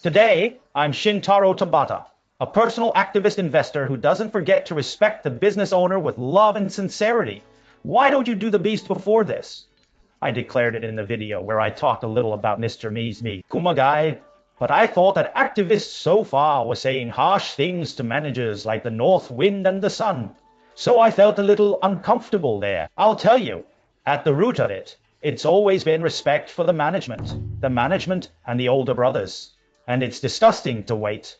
Today, I'm Shintaro Tabata, a personal activist investor who doesn't forget to respect the business owner with love and sincerity. Why don't you do the beast before this? I declared it in the video where I talked a little about Mr. Me Kumagai, but I thought that activists so far were saying harsh things to managers like the north wind and the sun. So I felt a little uncomfortable there. I'll tell you, at the root of it, it's always been respect for the management and the older brothers. And it's disgusting to wait.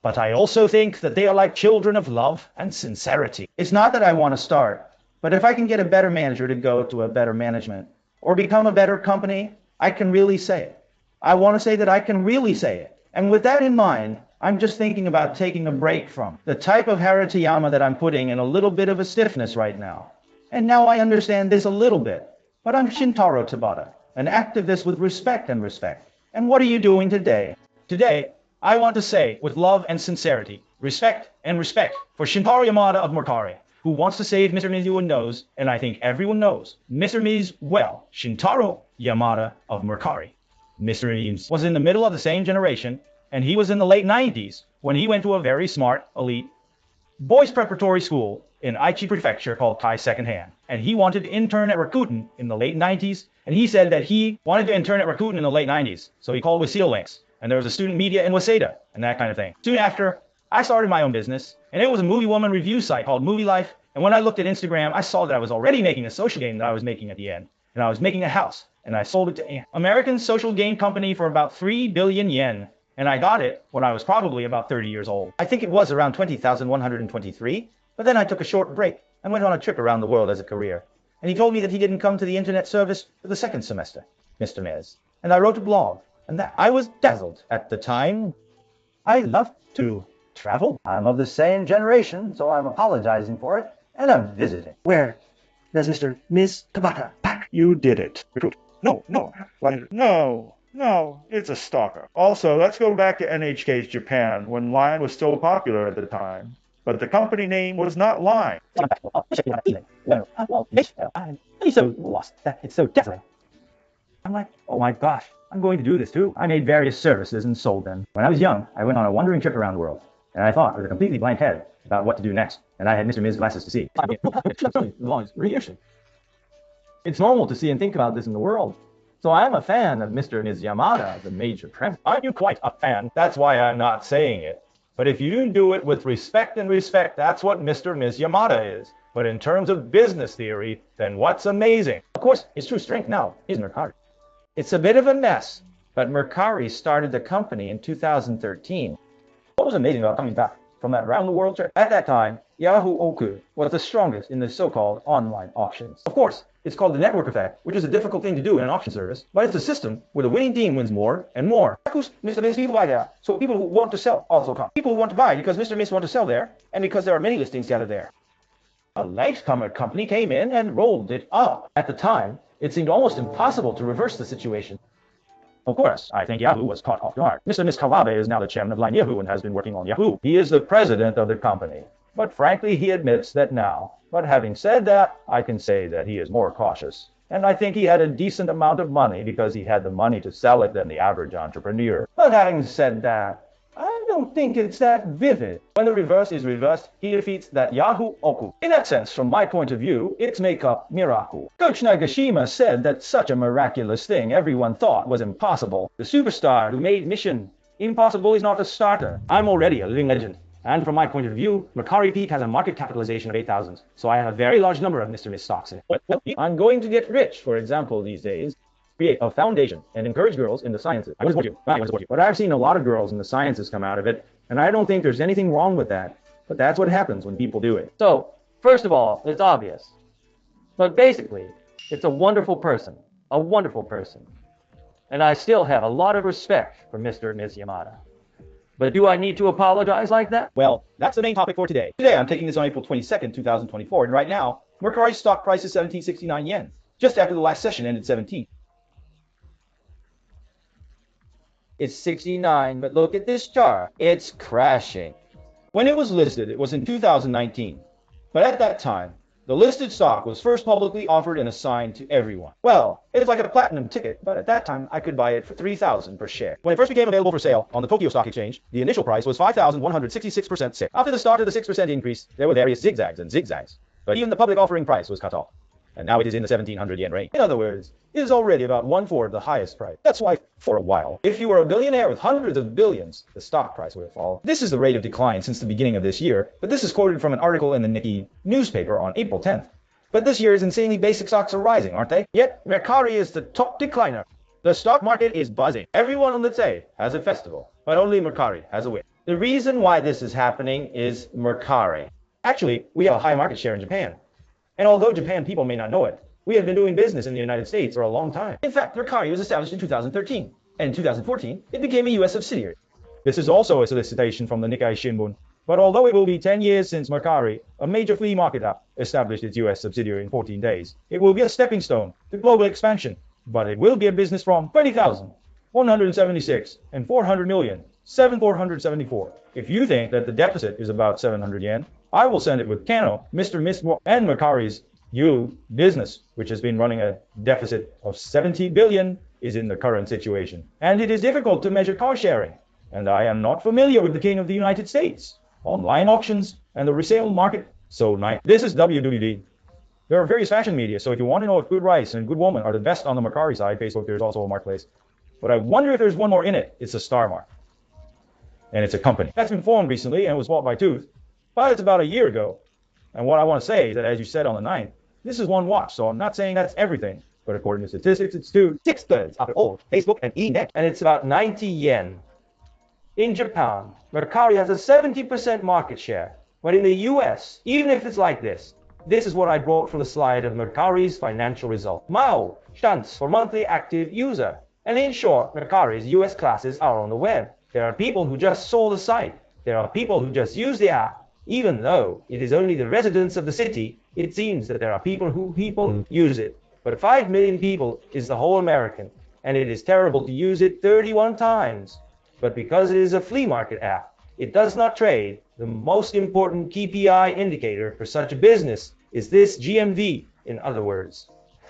But I also think that they are like children of love and sincerity. It's not that I want to start, but if I can get a better manager to go to a better management or become a better company, I can really say it. I want to say that I can really say it. And with that in mind, I'm just thinking about taking a break from the type of haratayama that I'm putting in a little bit of a stiffness right now. And now I understand this a little bit. But I'm Shintaro Tabata, an activist with respect. And what are you doing today? Today, I want to say, with love and sincerity, respect for Shintaro Yamada of Mercari, who wants to save Mr. Mizuo knows, and I think everyone knows, Mr. Miz well, Shintaro Yamada of Mercari. Mr. Miz was in the middle of the same generation, and he was in the late 90s when he went to a very smart, elite, boys preparatory school in Aichi Prefecture called Tai Secondhand. And he wanted to intern at Rakuten in the late 90s, and he said that he wanted to intern at Rakuten in the late 90s, so he called with Seal Links. And there was a student media in Waseda, and that kind of thing. Soon after, I started my own business, and it was a movie woman review site called Movie Life, and when I looked at Instagram, I saw that I was already making a social game that I was making at the end, and I was making a house, and I sold it to an American social game company for about 3 billion yen, and I got it when I was probably about 30 years old. I think it was around 20,123, but then I took a short break and went on a trip around the world as a career, and he told me that he didn't come to the internet service for the second semester, Mr. Miz, and I wrote a blog. And that I was dazzled at the time. I love to travel. I'm of the same generation, so I'm apologizing for it, and I'm visiting. Where does Mr. Ms. Tabata pack? You did it. Recruit. No, it's a stalker. Also, let's go back to NHK's Japan when Line was still popular at the time. But the company name was not Line. I'm so lost. It's so dazzling. I'm like, oh my gosh, I'm going to do this too. I made various services and sold them. When I was young, I went on a wandering trip around the world, and I thought with a completely blank head about what to do next, and I had Mr. Miz glasses to see. It's normal to see and think about this in the world. So I'm a fan of Mr. Miz Yamada as a major premise. Aren't you quite a fan? That's why I'm not saying it. But if you do it with respect, that's what Mr. Miz Yamada is. But in terms of business theory, then what's amazing? Of course, his true strength now is Mercari. It's a bit of a mess, but Mercari started the company in 2013. What was amazing about coming back from that round-the-world trip? At that time, Yahoo Oku was the strongest in the so-called online auctions. Of course, it's called the network effect, which is a difficult thing to do in an auction service, but it's a system where the winning team wins more and more. Mr. Miz people buy there, so people who want to sell also come. People who want to buy because Mr. Miz want to sell there, and because there are many listings gathered there. A latecomer company came in and rolled it up. At the time, it seemed almost impossible to reverse the situation. Of course, I think Yahoo was caught off guard. Mr. Miz Kawabe is now the chairman of Line Yahoo and has been working on Yahoo. He is the president of the company. But frankly, he admits that now. But having said that, I can say that he is more cautious. And I think he had a decent amount of money because he had the money to sell it than the average entrepreneur. But having said that, I don't think it's that vivid. When the reverse is reversed, he defeats that Yahoo Oku. In that sense, from my point of view, it's make-up miracle. Coach Nagashima said that such a miraculous thing everyone thought was impossible. The superstar who made Mission Impossible is not a starter. I'm already a living legend. And from my point of view, Mercari Peak has a market capitalization of 8,000. So I have a very large number of Mr. Miz stocks in it. I'm going to get rich, for example, these days. Create a foundation and encourage girls in the sciences. I want to support you. But I've seen a lot of girls in the sciences come out of it, and I don't think there's anything wrong with that. But that's what happens when people do it. So, first of all, it's obvious. But basically, it's a wonderful person. A wonderful person. And I still have a lot of respect for Mr. and Ms. Yamada. But do I need to apologize like that? Well, that's the main topic for today. Today, I'm taking this on April 22nd, 2024, and right now, Mercari's stock price is 1769 yen, just after the last session ended 17. It's 69, but look at this chart. It's crashing. When it was listed, it was in 2019. But at that time, The listed stock was first publicly offered and assigned to everyone. Well, it's like a platinum ticket, but at that time I could buy it for 3,000 per share. When it first became available for sale on the Tokyo Stock Exchange, the initial price was 5,166% sale. After the start of the 6% increase, there were various zigzags and zigzags, but even the public offering price was cut off. And now it is in the 1,700 yen range. In other words, it is already about 1/4 of the highest price. That's why, for a while, if you were a billionaire with hundreds of billions, the stock price would fall. This is the rate of decline since the beginning of this year, but this is quoted from an article in the Nikkei newspaper on April 10th. But this year's insanely basic stocks are rising, aren't they? Yet, Mercari is the top decliner. The stock market is buzzing. Everyone on the day has a festival, but only Mercari has a win. The reason why this is happening is Mercari. Actually, we have a high market share in Japan. And although Japan people may not know it, we have been doing business in the United States for a long time. In fact, Mercari was established in 2013, and in 2014, it became a U.S. subsidiary. This is also a solicitation from the Nikkei Shimbun, but although it will be 10 years since Mercari, a major flea market app, established its U.S. subsidiary in 14 days, it will be a stepping stone to global expansion, but it will be a business from 20,176 and 400,000,7,474. If you think that the deficit is about 700 yen, I will send it with Kano, Mr. Miss and Mercari's U business, which has been running a deficit of 70 billion, is in the current situation. And it is difficult to measure car sharing. And I am not familiar with the King of the United States, online auctions, and the resale market. So nice. This is WWD. There are various fashion media, so if you want to know if good rice and good woman are the best on the Mercari side, Facebook, there's also a marketplace. But I wonder if there's one more in it. It's a Star Mark. And it's a company that's been formed recently and was bought by Tooth. But it's about a year ago. And what I want to say is that, as you said on the 9th, this is one watch, so I'm not saying that's everything. But according to statistics, it's 2/6 after all, Facebook and eNet. And it's about 90 yen. In Japan, Mercari has a 70% market share. But in the US, even if it's like this is what I brought from the slide of Mercari's financial result. Mao stands for monthly active user. And in short, Mercari's US classes are on the web. There are people who just saw the site. There are people who just use the app. Even though it is only the residents of the city, it seems that there are people who use it. But 5 million people is the whole American, and it is terrible to use it 31 times. But because it is a flea market app, it does not trade. The most important KPI indicator for such a business is this GMV, in other words.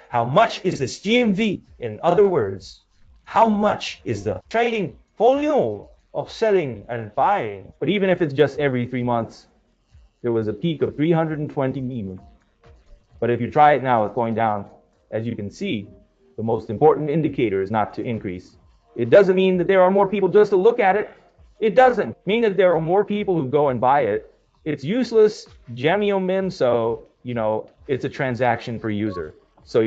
How much is this GMV? In other words, how much is the trading volume of selling and buying? But even if it's just every 3 months, there was a peak of 320 million. But if you try it now, it's going down. As you can see, the most important indicator is not to increase. It doesn't mean that there are more people just to look at it. It doesn't mean that there are more people who go and buy it. It's useless, Jamio so, it's a transaction per user. So,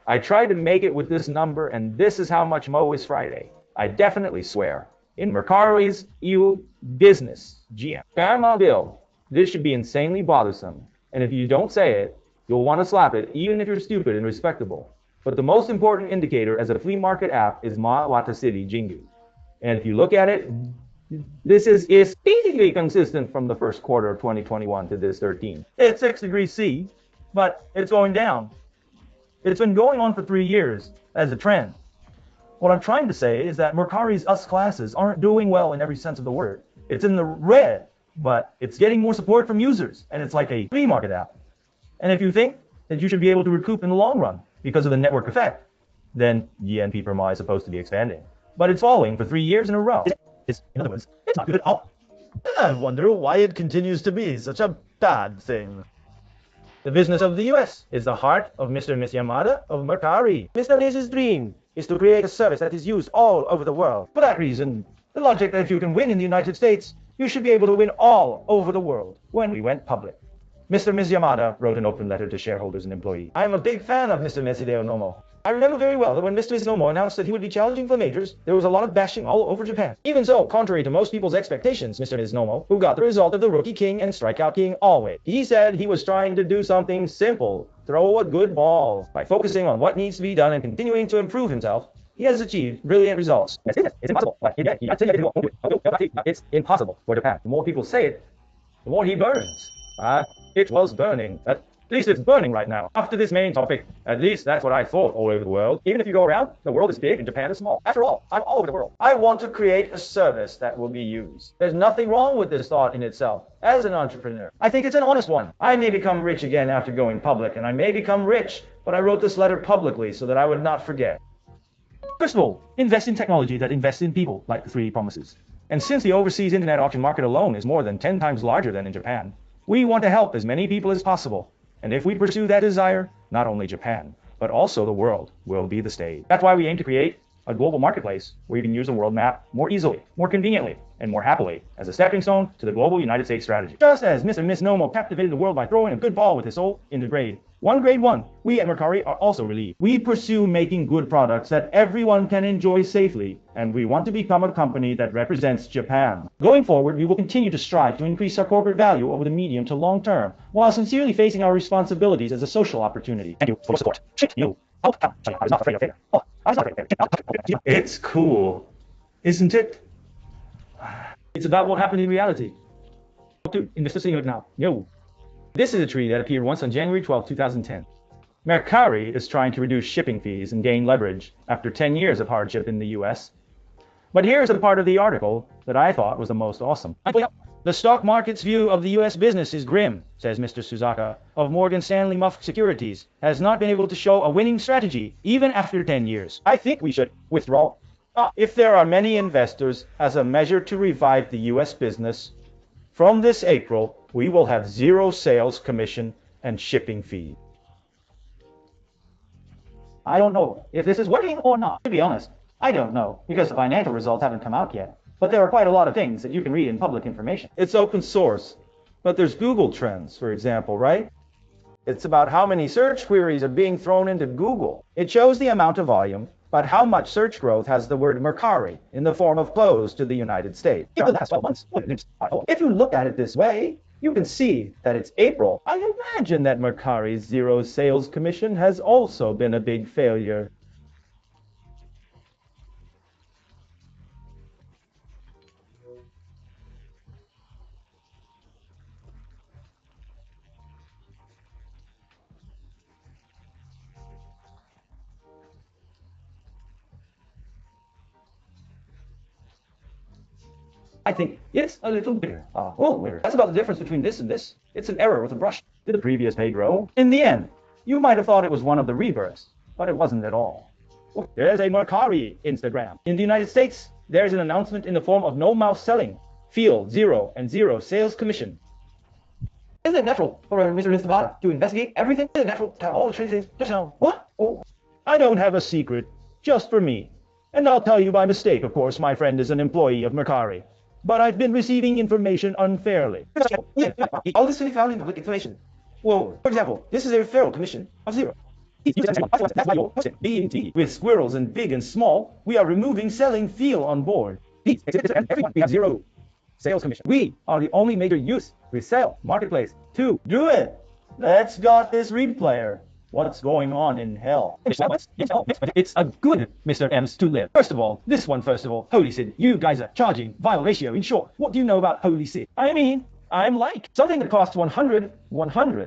I try to make it with this number, and this is how much Mo is Friday. I definitely swear. In Mercari's EU business, GM. Grandma Bill. This should be insanely bothersome. And if you don't say it, you'll want to slap it, even if you're stupid and respectable. But the most important indicator as a flea market app is Mawata City Jingu. And if you look at it, this is basically consistent from the first quarter of 2021 to this 13. It's 6 degrees C, but it's going down. It's been going on for 3 years as a trend. What I'm trying to say is that Mercari's US classes aren't doing well in every sense of the word. It's in the red, but it's getting more support from users, and it's like a flea market app. And if you think that you should be able to recoup in the long run because of the network effect, then GNP per mile is supposed to be expanding. But it's falling for 3 years in a row. In other words, it's not good at all. I wonder why it continues to be such a bad thing. The business of the US is the heart of Mr. and Miss Yamada of Mercari. Mr. Niz's dream is to create a service that is used all over the world. For that reason, the logic that if you can win in the United States, you should be able to win all over the world. When we went public, Mr. and Ms. Yamada wrote an open letter to shareholders and employees. I am a big fan of Mr. Hideo Nomo. I remember very well that when Mr. Nomo announced that he would be challenging for majors, there was a lot of bashing all over Japan. Even so, contrary to most people's expectations, Mr. Nomo, who got the result of the Rookie King and Strikeout King always, he said he was trying to do something simple, throw a good ball. By focusing on what needs to be done and continuing to improve himself, he has achieved brilliant results. It's impossible. It's impossible for Japan. The more people say it, the more he burns. It was burning. At least it's burning right now. After this main topic, at least that's what I thought all over the world. Even if you go around, the world is big and Japan is small. After all, I'm all over the world. I want to create a service that will be used. There's nothing wrong with this thought in itself. As an entrepreneur, I think it's an honest one. I may become rich again after going public, and I may become rich, but I wrote this letter publicly so that I would not forget. First of all, invest in technology that invests in people, like the three promises. And since the overseas internet auction market alone is more than 10 times larger than in Japan, we want to help as many people as possible. And if we pursue that desire, not only Japan, but also the world will be the stage. That's why we aim to create a global marketplace where you can use the world map more easily, more conveniently, and more happily as a stepping stone to the global United States strategy. Just as Mr. and Miss Nomo captivated the world by throwing a good ball with his soul into grade 1, we at Mercari are also relieved. We pursue making good products that everyone can enjoy safely, and we want to become a company that represents Japan. Going forward, we will continue to strive to increase our corporate value over the medium to long term, while sincerely facing our responsibilities as a social opportunity. Thank you for your support. You. I was not afraid of failure. I was not afraid of failure. It's cool, isn't it? It's about what happened in reality. Dude, investor seeing it now. Yo. This is a tree that appeared once on January 12, 2010. Mercari is trying to reduce shipping fees and gain leverage after 10 years of hardship in the US. But here's the part of the article that I thought was the most awesome. The stock market's view of the US business is grim, says Mr. Suzaka of Morgan Stanley Muff Securities, has not been able to show a winning strategy even after 10 years. I think we should withdraw. If there are many investors, as a measure to revive the US business, from this April, we will have 0 sales commission and shipping fee. I don't know if this is working or not. To be honest, I don't know, because the financial results haven't come out yet. But there are quite a lot of things that you can read in public information. It's open source, but there's Google Trends, for example, right? It's about how many search queries are being thrown into Google. It shows the amount of volume, but how much search growth has the word Mercari in the form of close to the United States. In the last 12 months. If you look at it this way, you can see that it's April. I imagine that Mercari's 0 sales commission has also been a big failure. I think it's a little bigger. That's about the difference between this and this. It's an error with a brush. Did the previous page grow? In the end, you might have thought it was one of the rebirths, but it wasn't at all. There's a Mercari Instagram. In the United States, there's an announcement in the form of no mouse selling. Field 0 and 0 sales commission. Isn't it natural for Mr. and Miss Tabata to investigate everything? Isn't it natural to have all the things just now? What? I don't have a secret, just for me. And I'll tell you by mistake, of course, my friend is an employee of Mercari. But I've been receiving information unfairly. All this can be found in public information. For example, this is a referral commission of 0. With squirrels and big and small, we are removing selling feel on board. Everyone, we have 0 sales commission. We are the only major use resale marketplace to do it. Let's got this read player. What's going on in hell? It's a good Mr. M's to live. First of all, Holy Sid, you guys are charging vile ratio. In short, what do you know about Holy Sid? I mean, I'm like something that costs 100.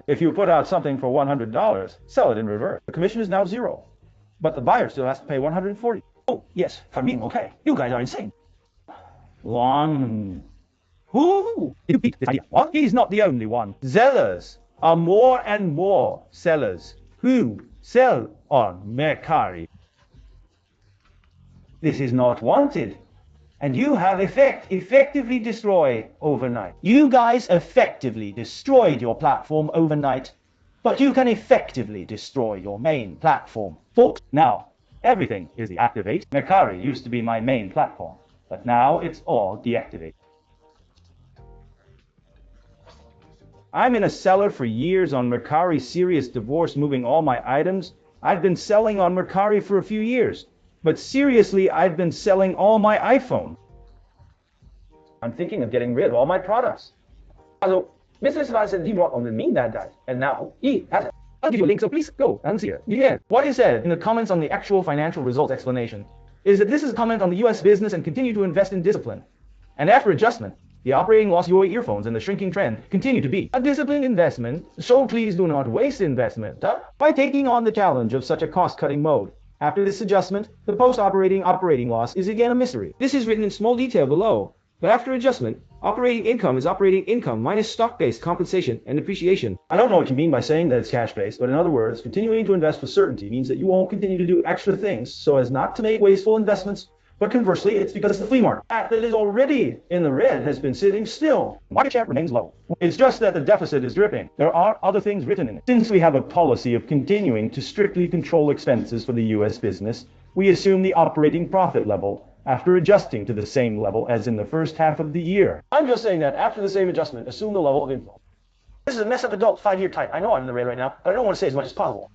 If you put out something for $100, sell it in reverse. The commission is now 0, but the buyer still has to pay 140. Oh, yes, for me, okay. You guys are insane. Ooh, you beat this idea. What? He's not the only one. Sellers are more and more sellers who sell on Mercari. This is not wanted, and you have effectively destroyed overnight. You guys effectively destroyed your platform overnight, but you can effectively destroy your main platform. Folks, now, everything is deactivated. Mercari used to be my main platform, but now it's all deactivated. I'm in a seller for years on Mercari Serious Divorce, moving all my items. I've been selling on Mercari for a few years, but seriously, I've been selling all my iPhone. I'm thinking of getting rid of all my products. Also, Mr. Svan said he worked on the mean that guy, and now he has it. I'll give you a link, so please go and see it. Yeah. What he said in the comments on the actual financial results explanation is that this is a comment on the US business and continue to invest in discipline. And after adjustment, The operating loss your earphones and the shrinking trend continue to be a disciplined investment, so please do not waste investment by taking on the challenge of such a cost-cutting mode. After this adjustment, the post-operating loss is again a mystery. This is written in small detail below. But after adjustment, operating income is operating income minus stock-based compensation and depreciation. I don't know what you mean by saying that it's cash-based, but in other words, continuing to invest with certainty means that you won't continue to do extra things so as not to make wasteful investments. But conversely, it's because the flea market that is already in the red has been sitting still. Market share remains low. It's just that the deficit is dripping. There are other things written in it. Since we have a policy of continuing to strictly control expenses for the U.S. business, we assume the operating profit level after adjusting to the same level as in the first half of the year. I'm just saying that after the same adjustment, assume the level of inflow. This is a mess up adult 5-year type. I know I'm in the red right now, but I don't want to say as much as possible.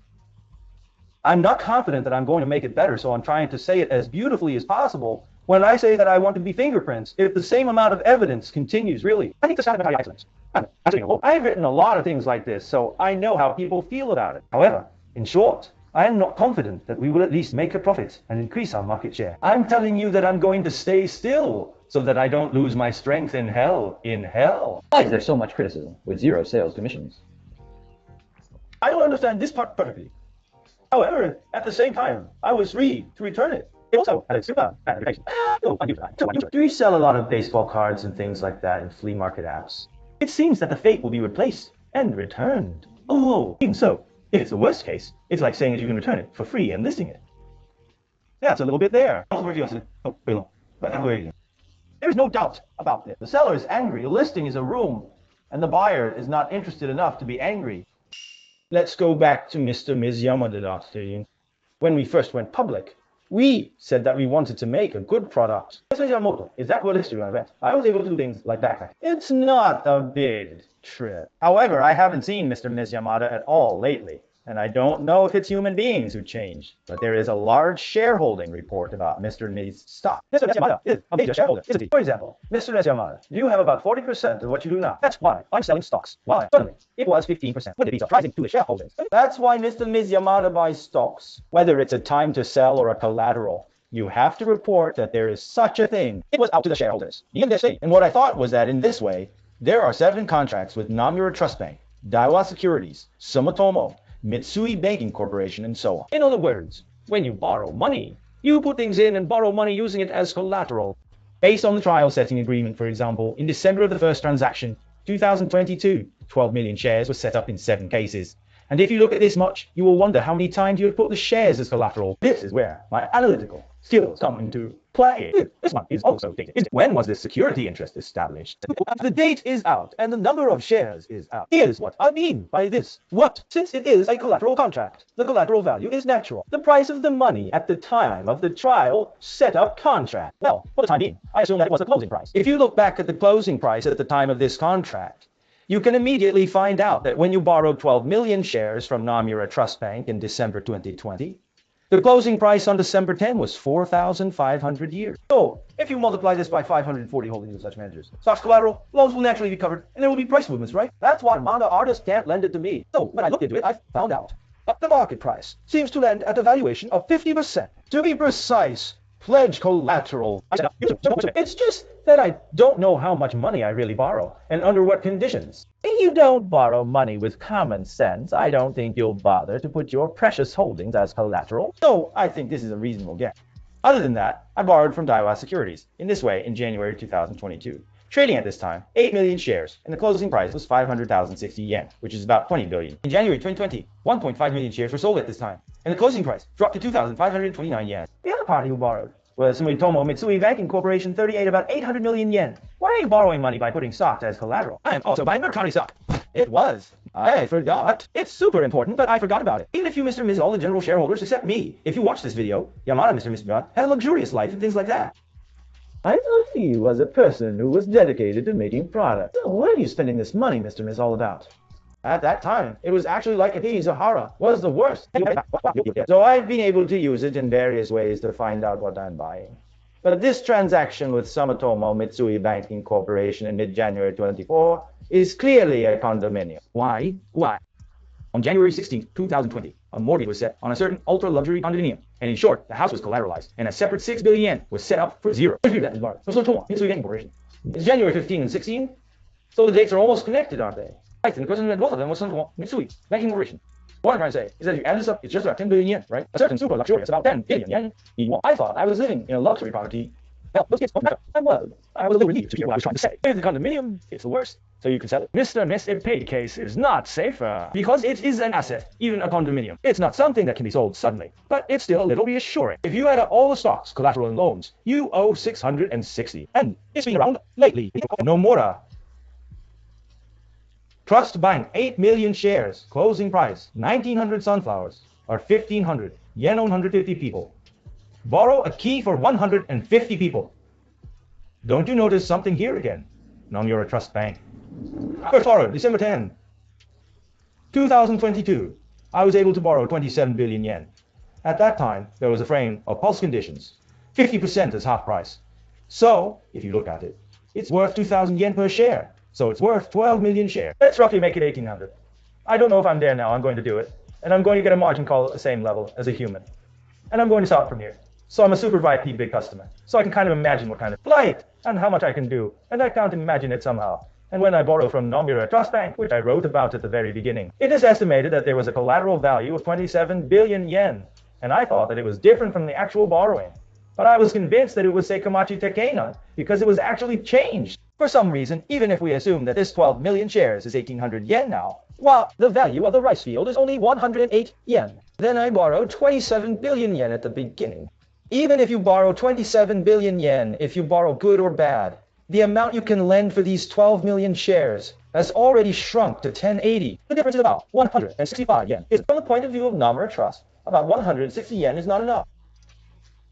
I'm not confident that I'm going to make it better, so I'm trying to say it as beautifully as possible when I say that I want to be fingerprints. If the same amount of evidence continues, really, I think the sound of excellence. I've written a lot of things like this, so I know how people feel about it. However, in short, I am not confident that we will at least make a profit and increase our market share. I'm telling you that I'm going to stay still so that I don't lose my strength in hell. Why is there so much criticism with zero sales commissions? I don't understand this part perfectly. However, at the same time, I was free to return it. It also had a super application. Do you sell a lot of baseball cards and things like that in flea market apps? It seems that the fate will be replaced and returned. Oh, even so, if it's the worst case, it's like saying that you can return it for free and listing it. Yeah, it's a little bit there. There is no doubt about this. The seller is angry. The listing is a room, and the buyer is not interested enough to be angry. Let's go back to Mr. and Ms. Yamada. When we first went public, we said that we wanted to make a good product. Mr. Yamamoto, is that what history I read? I was able to do things like that. It's not a big trip. However, I haven't seen Mr. and Ms. Yamada at all lately, and I don't know if it's human beings who changed, but there is a large shareholding report about Mr. and Ms. stock. Mr. and Ms. Yamada is a major shareholder, isn't he? For example, Mr. and Ms. Yamada, you have about 40% of what you do now. That's why I'm selling stocks. Why? Suddenly, it was 15%. Would it be surprising to the shareholders? That's why Mr. and Ms. Yamada buys stocks. Whether it's a time to sell or a collateral, you have to report that there is such a thing. It was out to the shareholders. And what I thought was that in this way, there are 7 contracts with Nomura Trust Bank, Daiwa Securities, Sumitomo, Mitsui Banking Corporation, and so on. In other words, when you borrow money, you put things in and borrow money using it as collateral. Based on the trial setting agreement, for example, in December of the first transaction, 2022, 12 million shares were set up in 7 cases. And if you look at this much, you will wonder how many times you have put the shares as collateral. This is where my analytical skills come into play. This one is also dated. When was this security interest established? The date is out, and the number of shares is out. Here's what I mean by this. Since it is a collateral contract, the collateral value is natural. The price of the money at the time of the trial setup contract. Well, for the time being, I assume that it was the closing price. If you look back at the closing price at the time of this contract, you can immediately find out that when you borrowed 12 million shares from Nomura Trust Bank in December 2020, the closing price on December 10 was 4,500 years. So, if you multiply this by 540 holdings of such managers, stocks collateral, loans will naturally be covered, and there will be price movements, right? That's why manga artists can't lend it to me. So, when I looked into it, I found out the market price seems to lend at a valuation of 50%. To be precise, pledge collateral. It's just that I don't know how much money I really borrow, and under what conditions. If you don't borrow money with common sense, I don't think you'll bother to put your precious holdings as collateral. So I think this is a reasonable guess. Other than that, I borrowed from Daiwa Securities, in this way in January 2022. Trading at this time, 8 million shares, and the closing price was 500,060 yen, which is about 20 billion. In January 2020, 1.5 million shares were sold at this time, and the closing price dropped to 2,529 yen. The other party who borrowed was Sumitomo Mitsui Banking Corporation, 38, about 800 million yen. Why are you borrowing money by putting stocks as collateral? I am also buying Mercari stock. It was. I forgot. It's super important, but I forgot about it. Even if you, Mr. and Ms., all the general shareholders except me, if you watch this video, Yamada, Mr. and Ms. Yamada, had a luxurious life and things like that. I thought he was a person who was dedicated to making products. So what are you spending this money, Mr. and Ms., all about? At that time, it was actually like Zahara was the worst. So I've been able to use it in various ways to find out what I'm buying. But this transaction with Sumitomo Mitsui Banking Corporation in mid-January 24 is clearly a condominium. Why? On January 16, 2020, A mortgage was set on a certain ultra-luxury condominium, and in short, the house was collateralized, and a separate 6 billion yen was set up for zero. It's January 15 and 16, so the dates are almost connected, aren't they? Right, and the question is both of them was Mitsui, banking corporation. What I'm trying to say is that if you add this up, it's just about 10 billion yen, right? A certain super luxurious, about 10 billion yen. I thought I was living in a luxury property. Well, those kids don't matter. I was a little relieved to hear what I was trying to say. If the condominium is the worst, so you can sell it. Mr. Miss Paid case is not safer because it is an asset, even a condominium. It's not something that can be sold suddenly, but it's still a little reassuring. If you add up all the stocks, collateral, and loans, you owe 660, and it's been around lately. No more. Trust Bank, 8 million shares, closing price, 1900 sunflowers, or 1500, yen on 150 people. Borrow a key for 150 people. Don't you notice something here again? Now you're a trust bank. First borrow, December 10, 2022. I was able to borrow 27 billion yen. At that time, there was a frame of pulse conditions. 50% is half price. So, if you look at it, it's worth 2,000 yen per share. So it's worth 12 million shares. Let's roughly make it 1,800. I don't know if I'm there now. I'm going to do it. And I'm going to get a margin call at the same level as a human. And I'm going to start from here. So I'm a super VIP big customer. So I can kind of imagine what kind of flight and how much I can do. And I can't imagine it somehow. And when I borrow from Nomura Trust Bank, which I wrote about at the very beginning, it is estimated that there was a collateral value of 27 billion yen. And I thought that it was different from the actual borrowing. But I was convinced that it was Seikomachi Tekeinan because it was actually changed. For some reason, even if we assume that this 12 million shares is 1,800 yen now, well, the value of the rice field is only 108 yen. Then I borrowed 27 billion yen at the beginning. Even if you borrow 27 billion yen, if you borrow good or bad, the amount you can lend for these 12 million shares has already shrunk to 1080. The difference is about 165 yen. From the point of view of Nomura Trust, about 160 yen is not enough.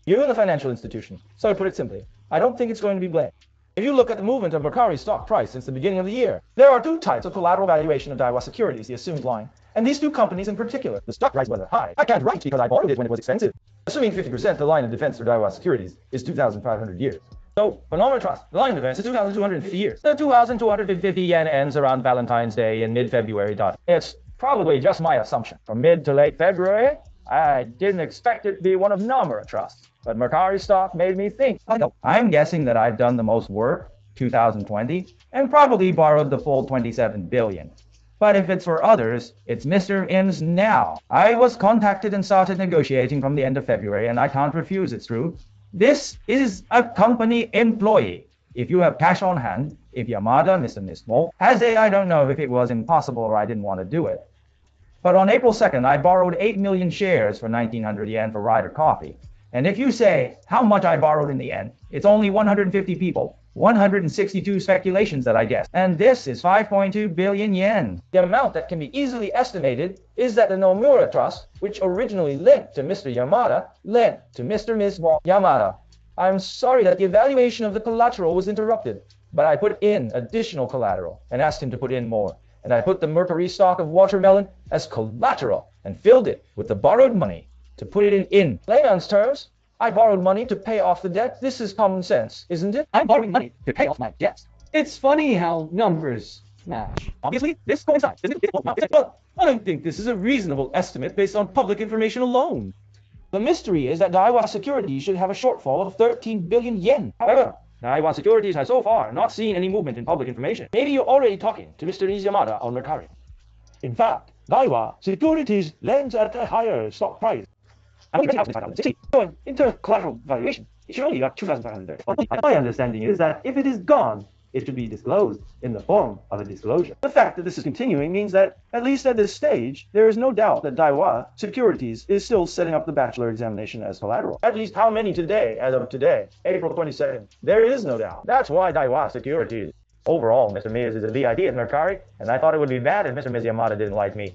You're in a financial institution, so to put it simply, I don't think it's going to be blamed. If you look at the movement of Mercari stock price since the beginning of the year, there are two types of collateral valuation of Daiwa Securities, the assumed line. And these two companies in particular, the stock price was high. I can't write because I borrowed it when it was expensive. Assuming 50%, the line of defense for Daiwa Securities is 2,500 years. So, for Nomura Trust, the line of defense is 2,250 years. The 2,250 yen ends around Valentine's Day in mid-February. It's probably just my assumption. From mid to late February, I didn't expect it to be one of Nomura Trust. But Mercari stock made me think. I know. I'm guessing that I've done the most work, 2020, and probably borrowed the full 27 billion. But if it's for others, it's Mr. In's now. I was contacted and started negotiating from the end of February, and I can't refuse, it's true. This is a company employee. If you have cash on hand, if Yamada, Mr. Nismo, has a, I don't know if it was impossible or I didn't want to do it. But on April 2nd, I borrowed 8 million shares for 1,900 yen for Rider Coffee. And if you say how much I borrowed in the end, it's only 150 people, 162 speculations that I guessed. And this is 5.2 billion yen. The amount that can be easily estimated is that the Nomura Trust, which originally lent to Mr. Yamada, lent to Mr. Ms. Yamada. I'm sorry that the evaluation of the collateral was interrupted, but I put in additional collateral and asked him to put in more. And I put the Mercari stock of watermelon as collateral and filled it with the borrowed money. To put it in layman's terms, I borrowed money to pay off the debt. This is common sense, isn't it? I'm borrowing money to pay off my debts. It's funny how numbers match. Obviously, this coincides, isn't it? But I don't think this is a reasonable estimate based on public information alone. The mystery is that Daiwa Securities should have a shortfall of 13 billion yen. However, Daiwa Securities has so far not seen any movement in public information. Maybe you're already talking to Mr. Nizamada on Mercari. In fact, Daiwa Securities lends at a higher stock price. I'm going to have 5,060. So in terms of collateral valuation, it should only be about 2,500. My understanding is that if it is gone, it should be disclosed in the form of a disclosure. The fact that this is continuing means that, at least at this stage, there is no doubt that Daiwa Securities is still setting up the bachelor examination as collateral. At least how many today, as of today, April 22nd? There is no doubt. That's why Daiwa Securities. Overall, Mr. Miz is a VIP at Mercari, and I thought it would be bad if Mr. Miz Yamada didn't like me.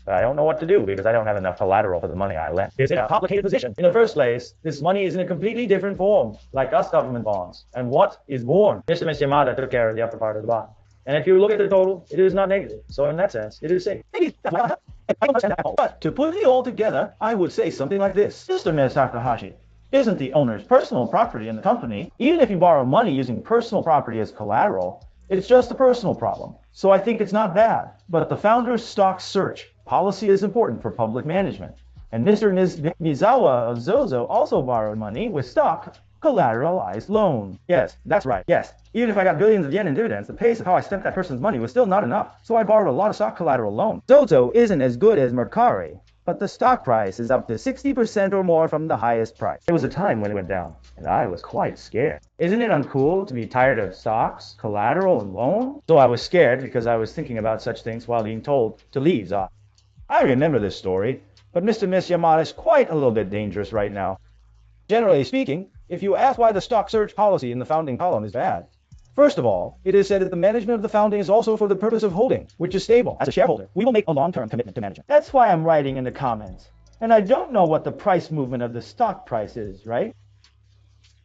But I don't know what to do because I don't have enough collateral for the money I lent. It's in a complicated position. In the first place, this money is in a completely different form, like us government bonds. And what is born? Mr. Miz Yamada took care of the upper part of the bond. And if you look at the total, it is not negative. So in that sense, it is safe. Maybe that's why I don't understand that. But to put it all together, I would say something like this. Mr. Miz Takahashi isn't the owner's personal property in the company. Even if you borrow money using personal property as collateral, it's just a personal problem. So I think it's not bad. But the founder's stock search Policy is important for public management. And Mr. Mizawa of Zozo also borrowed money with stock collateralized loan. Yes, that's right, yes. Even if I got billions of yen in dividends, the pace of how I spent that person's money was still not enough. So I borrowed a lot of stock collateral loan. Zozo isn't as good as Mercari, but the stock price is up to 60% or more from the highest price. There was a time when it went down, and I was quite scared. Isn't it uncool to be tired of stocks, collateral, and loan? So I was scared because I was thinking about such things while being told to leave Za. I remember this story, but Mr. Miss Yamada is quite a little bit dangerous right now. Generally speaking, if you ask why the stock search policy in the founding column is bad, first of all, it is said that the management of the founding is also for the purpose of holding, which is stable. As a shareholder, we will make a long-term commitment to management. That's why I'm writing in the comments. And I don't know what the price movement of the stock price is, right?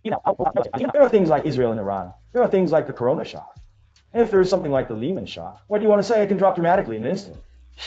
There are things like Israel and Iran. There are things like the Corona shock. And if there is something like the Lehman shock, what do you want to say? It can drop dramatically in an instant.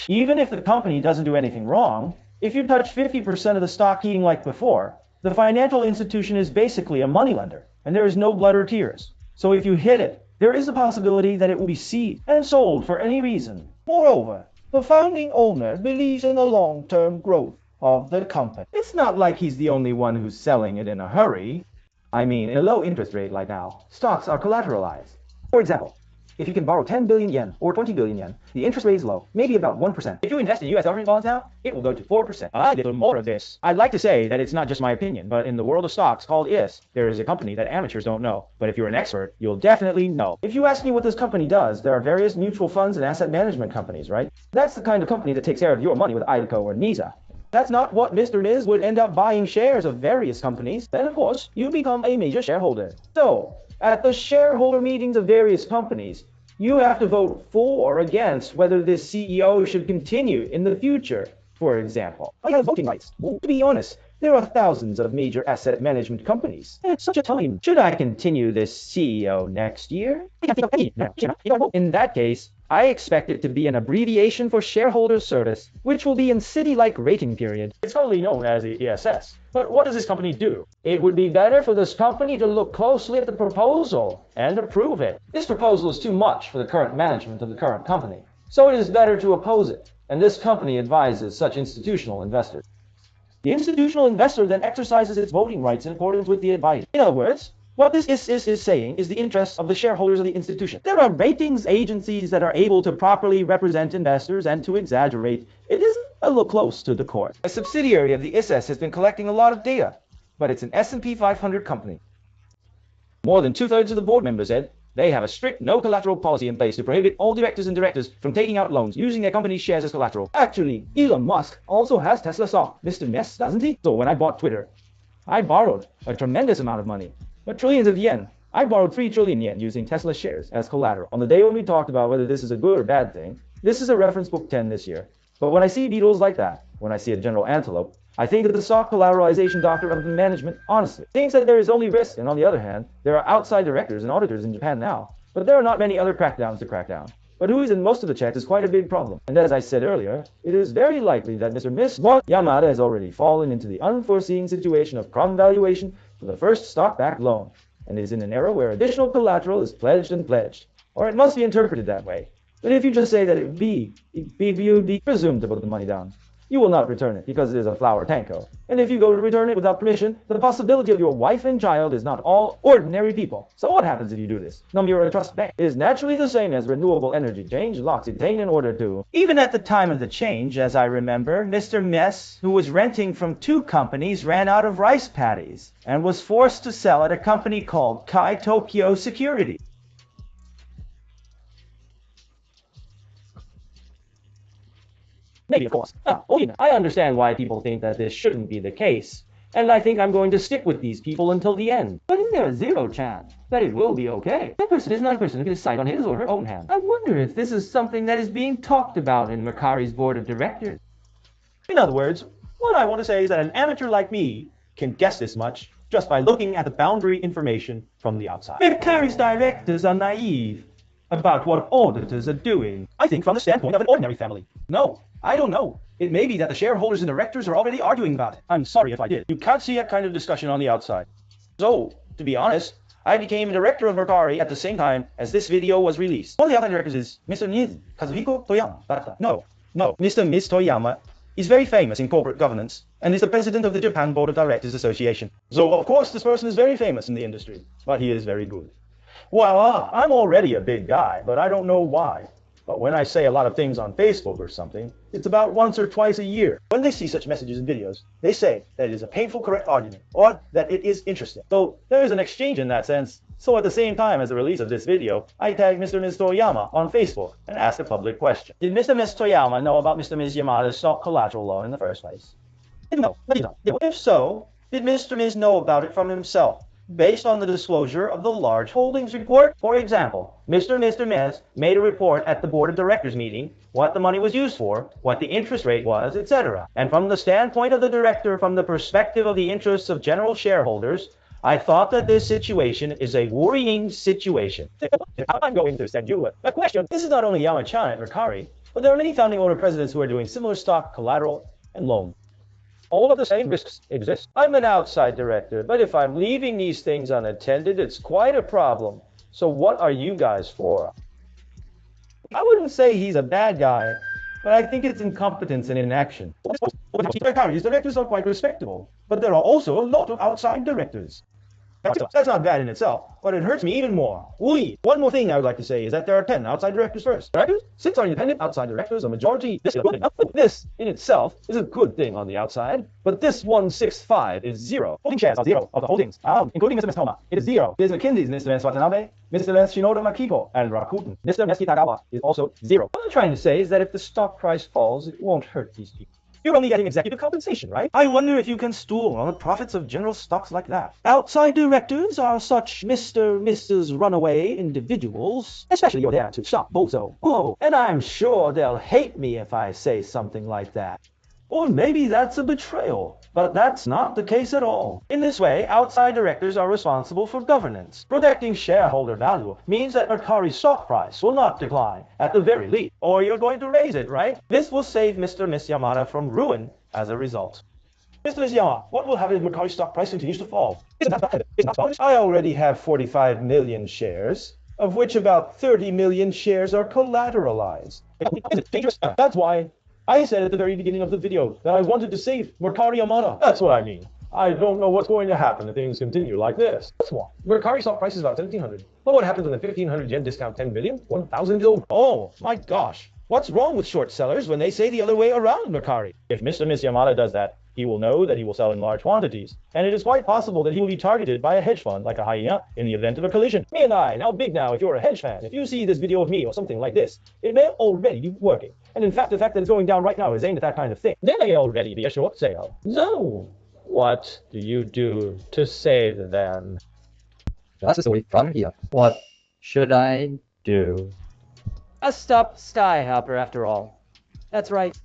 Even if the company doesn't do anything wrong, if you touch 50% of the stock heating like before, the financial institution is basically a moneylender, and there is no blood or tears. So if you hit it, there is a possibility that it will be seized and sold for any reason. Moreover, the founding owner believes in the long-term growth of the company. It's not like he's the only one who's selling it in a hurry. I mean, in a low interest rate like now, stocks are collateralized. For example, if you can borrow 10 billion yen or 20 billion yen, the interest rate is low, maybe about 1%. If you invest in US government bonds now, it will go to 4%. A little more of this. I'd like to say that it's not just my opinion, but in the world of stocks called IS, there is a company that amateurs don't know. But if you're an expert, you'll definitely know. If you ask me what this company does, there are various mutual funds and asset management companies, right? That's the kind of company that takes care of your money with IDECO or NISA. That's not what Mr. Niz would end up buying shares of various companies. Then, of course, you become a major shareholder. So, at the shareholder meetings of various companies, you have to vote for or against whether this CEO should continue in the future, for example. I have voting rights. Well, to be honest, there are thousands of major asset management companies. At such a time, should I continue this CEO next year? In that case, I expect it to be an abbreviation for shareholder service, which will be in city-like rating period. It's only known as the ESS. But what does this company do? It would be better for this company to look closely at the proposal and approve it. This proposal is too much for the current management of the current company, so it is better to oppose it, and this company advises such institutional investors. The institutional investor then exercises its voting rights in accordance with the advice. In other words, what this is saying is the interests of the shareholders of the institution. There are ratings agencies that are able to properly represent investors, and to exaggerate, it is a little close to the court. A subsidiary of the ISS has been collecting a lot of data, but it's an S&P 500 company. More than 2/3 of the board members said they have a strict no collateral policy in place to prohibit all directors and directors from taking out loans using their company's shares as collateral. Actually, Elon Musk also has Tesla stock, Mr. Ness, doesn't he? So when I bought Twitter, I borrowed a tremendous amount of money. But trillions of yen. I borrowed 3 trillion yen using Tesla shares as collateral. On the day when we talked about whether this is a good or bad thing, this is a reference book 10 this year. But when I see beetles like that, when I see a general antelope, I think that the stock collateralization doctrine of the management honestly thinks that there is only risk, and on the other hand, there are outside directors and auditors in Japan now. But there are not many other crackdowns to crack down. But who is in most of the checks is quite a big problem. And as I said earlier, it is very likely that Mr. Miss Yamada has already fallen into the unforeseen situation of crumb valuation for the first stock-backed loan, and is in an era where additional collateral is pledged and pledged. Or it must be interpreted that way. But if you just say that it would be presumed to put the money down, you will not return it because it is a flower tanko. And if you go to return it without permission, the possibility of your wife and child is not all ordinary people. So what happens if you do this? Nomura Trust Bank is naturally the same as renewable energy change locks it in order to. Even at the time of the change, as I remember, Mr. Mess, who was renting from 2 companies, ran out of rice paddies and was forced to sell at a company called Kai Tokyo Security. Maybe, of course. I understand why people think that this shouldn't be the case, and I think I'm going to stick with these people until the end. But is there a 0 chance that it will be okay? That person is not a person who can decide on his or her own hand. I wonder if this is something that is being talked about in Mercari's board of directors. In other words, what I want to say is that an amateur like me can guess this much just by looking at the boundary information from the outside. Mercari's directors are naive about what auditors are doing. I think from the standpoint of an ordinary family. No, I don't know. It may be that the shareholders and directors are already arguing about it. I'm sorry if I did. You can't see that kind of discussion on the outside. So, to be honest, I became director of Mercari at the same time as this video was released. One of the outside directors is Mr. Niz Kazuhiko Toyama. No, No, Mr. and Ms. Toyama is very famous in corporate governance and is the president of the Japan Board of Directors Association. So, of course, this person is very famous in the industry, but he is very good. Well, I'm already a big guy, but I don't know why. But when I say a lot of things on Facebook or something, it's about once or twice a year. When they see such messages and videos, they say that it is a painful correct argument, or that it is interesting. So there is an exchange in that sense. So at the same time as the release of this video, I tagged Mr. and Ms. Toyama on Facebook and asked a public question. Did Mr. and Ms. Toyama know about Mr. and Ms. Yamada's stock collateral loan in the first place? No. If so, did Mr. and Ms. know about it from himself, based on the disclosure of the large holdings report? For example, Mr. and Mr. Ms. made a report at the board of directors meeting, what the money was used for, what the interest rate was, etc. And from the standpoint of the director, from the perspective of the interests of general shareholders, I thought that this situation is a worrying situation. I'm going to send you a question. This is not only Yamachan at Mercari, but there are many founding owner presidents who are doing similar stock, collateral, and loan. All of the same risks exist. I'm an outside director, but if I'm leaving these things unattended, it's quite a problem. So what are you guys for? I wouldn't say he's a bad guy, but I think it's incompetence and inaction. Mercari's directors are quite respectable, but there are also a lot of outside directors. That's not bad in itself, but it hurts me even more. One more thing I would like to say is that there are 10 outside directors first. Directors? 6 are independent outside directors, a majority. This in itself is a good thing on the outside, but this 165 is 0. Holding shares are 0 of the holdings, including Mr. Mistoma. It is 0. Ms. McKinsey's Mr. S. Watanabe, Mr. S. Shinoda Makiko, and Rakuten. Mr. S. Kitagawa is also 0. What I'm trying to say is that if the stock price falls, it won't hurt these people. You're only getting executive compensation, right? I wonder if you can stool on the profits of general stocks like that. Outside directors are such Mr. Mrs. Runaway individuals, especially you're there to shop bozo. Oh, and I'm sure they'll hate me if I say something like that. Or maybe that's a betrayal, but that's not the case at all. In this way, outside directors are responsible for governance. Protecting shareholder value means that Mercari's stock price will not decline, at the very least, or you're going to raise it, right? This will save Mr. and Ms. Yamada from ruin as a result. Mr. and Ms. Yamada, what will happen if Mercari's stock price continues to fall? I already have 45 million shares, of which about 30 million shares are collateralized. That's why I said at the very beginning of the video that I wanted to save Mercari Yamada. That's what I mean. I don't know what's going to happen if things continue like this. That's why. Mercari stock price is about 1,700. Well, what happens when the 1,500 yen discount 10 million? 1,000 is over. Oh, my gosh. What's wrong with short sellers when they say the other way around, Mercari? If Mr. and Ms. Yamada does that, he will know that he will sell in large quantities, and it is quite possible that he will be targeted by a hedge fund like a hyena in the event of a collision. Me and I, now big now, if you're a hedge fan, if you see this video of me or something like this, it may already be working. And in fact, the fact that it's going down right now is aimed at that kind of thing. There may already be a short sale. So, what do you do to save them? That's the story from here. What should I do? A stop Skyhopper after all. That's right.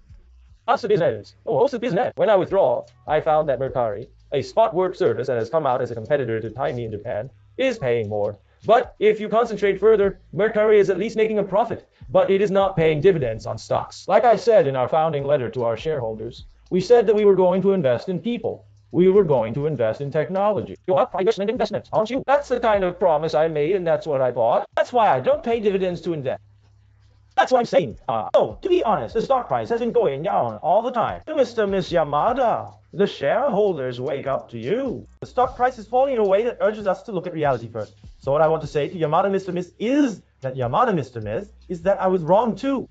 Also business. Business. When I withdraw, I found that Mercari, a spot work service that has come out as a competitor to Timee in Japan, is paying more. But if you concentrate further, Mercari is at least making a profit, but it is not paying dividends on stocks. Like I said in our founding letter to our shareholders, we said that we were going to invest in people. We were going to invest in technology. You are private investments, aren't you? That's the kind of promise I made, and that's what I bought. That's why I don't pay dividends to invest. That's what I'm saying. To be honest, the stock price has been going down all the time. To Mr. and Ms. Yamada, the shareholders wake up to you. The stock price is falling in a way that urges us to look at reality first. So what I want to say to Yamada, Mr. Ms. is that Yamada, Mr. Ms. is that I was wrong too.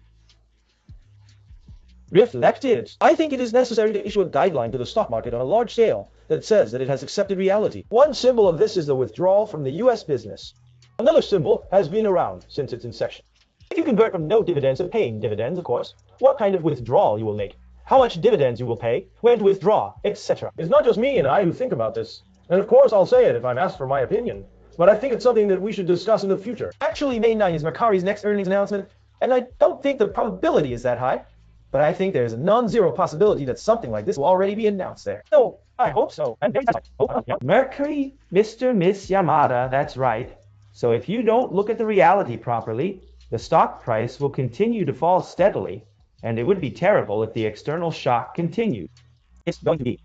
Reflect it. I think it is necessary to issue a guideline to the stock market on a large scale that says that it has accepted reality. One symbol of this is the withdrawal from the U.S. business. Another symbol has been around since its inception. If you convert from no dividends to paying dividends, of course, what kind of withdrawal you will make, how much dividends you will pay, when to withdraw, etc. It's not just me and I who think about this. And of course I'll say it if I'm asked for my opinion. But I think it's something that we should discuss in the future. Actually, May 9 is Mercari's next earnings announcement, and I don't think the probability is that high. But I think there's a non-zero possibility that something like this will already be announced there. So, I hope so. Mercari, Mr. Miss Yamada, that's right. So if you don't look at the reality properly, the stock price will continue to fall steadily, and it would be terrible if the external shock continued. It's going to be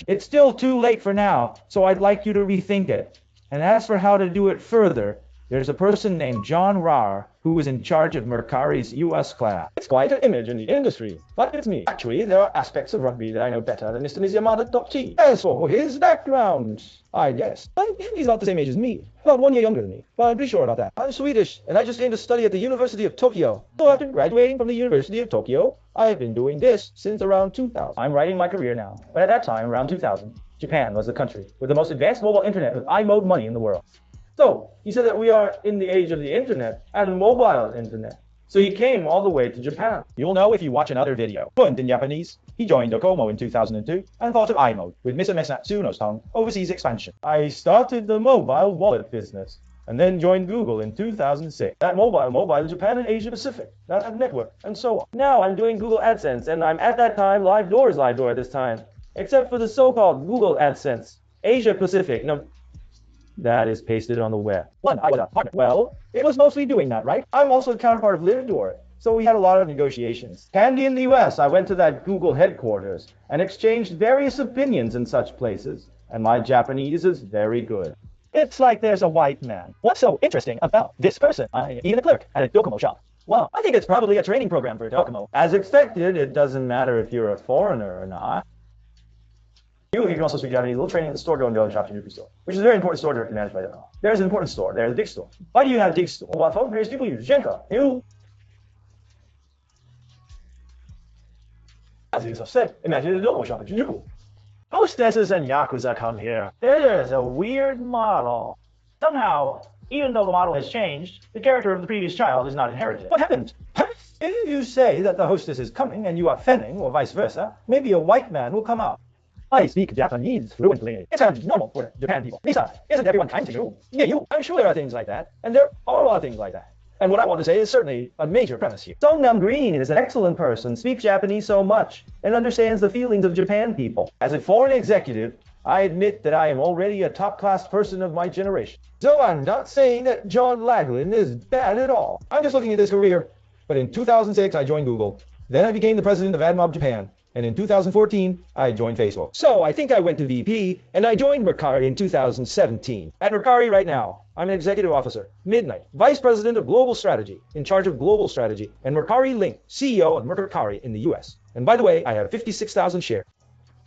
It's still too late for now, so I'd like you to rethink it. And as for how to do it further, There's a person named John Rar who is in charge of Mercari's US class. It's quite an image in the industry, but it's me. Actually, there are aspects of rugby that I know better than Mr. Nizamada.T. As for his background, I guess. He's not the same age as me, about 1 year younger than me, but I'm pretty sure about that. I'm Swedish, and I just came to study at the University of Tokyo. So after graduating from the University of Tokyo, I've been doing this since around 2000. I'm writing my career now, but at that time, around 2000, Japan was the country with the most advanced mobile internet with iMode money in the world. So, he said that we are in the age of the internet and mobile internet. So he came all the way to Japan. You'll know if you watch another video. Fluent in Japanese, he joined Docomo in 2002 and thought of iMode with Mr. Mesatsuno's overseas expansion. I started the mobile wallet business and then joined Google in 2006. That mobile Japan and Asia Pacific, that network, and so on. Now I'm doing Google AdSense, and I'm at that time live door this time, except for the so-called Google AdSense Asia Pacific. No, that is pasted on the web. One, I was a partner. Well, it was mostly doing that, right? I'm also the counterpart of Lividor, so we had a lot of negotiations. Candy in the US, I went to that Google headquarters and exchanged various opinions in such places, and my Japanese is very good. It's like there's a white man. What's so interesting about this person? Even a clerk at a Docomo shop. Well, I think it's probably a training program for Docomo. As expected, it doesn't matter if you're a foreigner or not. You can also speak Japanese. A little training at the store, go and go and shop in your store, which is a very important store directly managed by Docomo. There's an important store. There's a big store. Why do you have a big store? Well, phone various people use Genka. You. As you said, imagine a Docomo shop in Shinjuku. Hostesses and Yakuza come here. There's a weird model. Somehow, even though the model has changed, the character of the previous child is not inherited. What happened? If you say that the hostess is coming and you are fenning, or vice versa, maybe a white man will come out. I speak Japanese fluently. It sounds normal for Japan people. Lisa, isn't everyone kind to you? Yeah, you. I'm sure there are things like that, and there are a lot of things like that. And what I want to say is certainly a major premise here. Songnam Green is an excellent person, speaks Japanese so much, and understands the feelings of Japan people. As a foreign executive, I admit that I am already a top-class person of my generation. So I'm not saying that John Laglin is bad at all. I'm just looking at his career. But in 2006, I joined Google. Then I became the president of AdMob Japan. And in 2014, I joined Facebook. So I think I went to VP, and I joined Mercari in 2017. At Mercari right now, I'm an executive officer, Midnight, vice president of global strategy, in charge of global strategy, and Mercari Link, CEO of Mercari in the US. And by the way, I have 56,000 shares.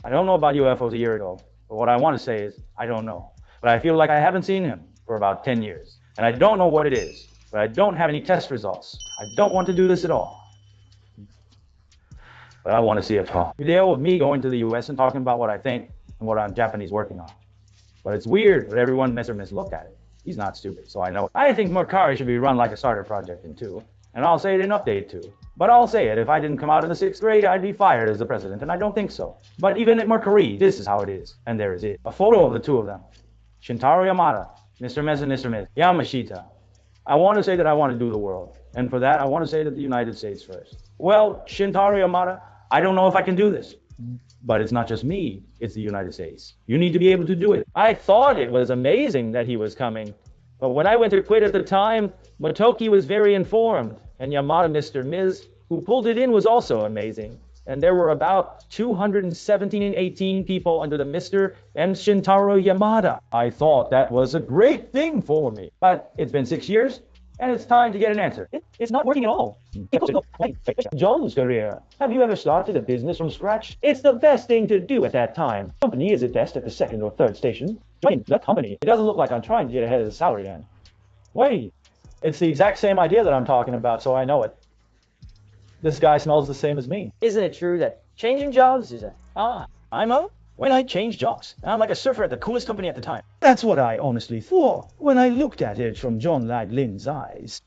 I don't know about UFOs a year ago, but what I want to say is, I don't know. But I feel like I haven't seen him for about 10 years. And I don't know what it is, but I don't have any test results. I don't want to do this at all. But I want to see it all. Video of me going to the US and talking about what I think and what I'm Japanese working on. But it's weird that everyone look at it. He's not stupid, so I know it. I think Mercari should be run like a starter project in 2, and I'll say it in Update 2. But I'll say it, if I didn't come out in the 6th grade, I'd be fired as the president, and I don't think so. But even at Mercari, this is how it is, and there is it. A photo of the 2 of them. Shintaro Yamada, Mr. Mez and Mr. Mez, Yamashita. I want to say that I want to do the world, and for that, I want to say that the United States first. Well, Shintaro Yamada, I don't know if I can do this. But it's not just me, it's the United States. You need to be able to do it. I thought it was amazing that he was coming. But when I went to quit at the time, Motoki was very informed. And Yamada Mr. Miz, who pulled it in, was also amazing. And there were about 218 people under the Mr. and Shintaro Yamada. I thought that was a great thing for me. But it's been 6 years, and it's time to get an answer. It's not working at all. John's career. Have you ever started a business from scratch? It's the best thing to do at that time. Company is at best at the 2nd or 3rd station. Join the company. It doesn't look like I'm trying to get ahead of the salary then. Wait. It's the exact same idea that I'm talking about, so I know it. This guy smells the same as me. Isn't it true that changing jobs is When I changed jobs, I'm like a surfer at the coolest company at the time. That's what I honestly thought when I looked at it from John Laglin's eyes.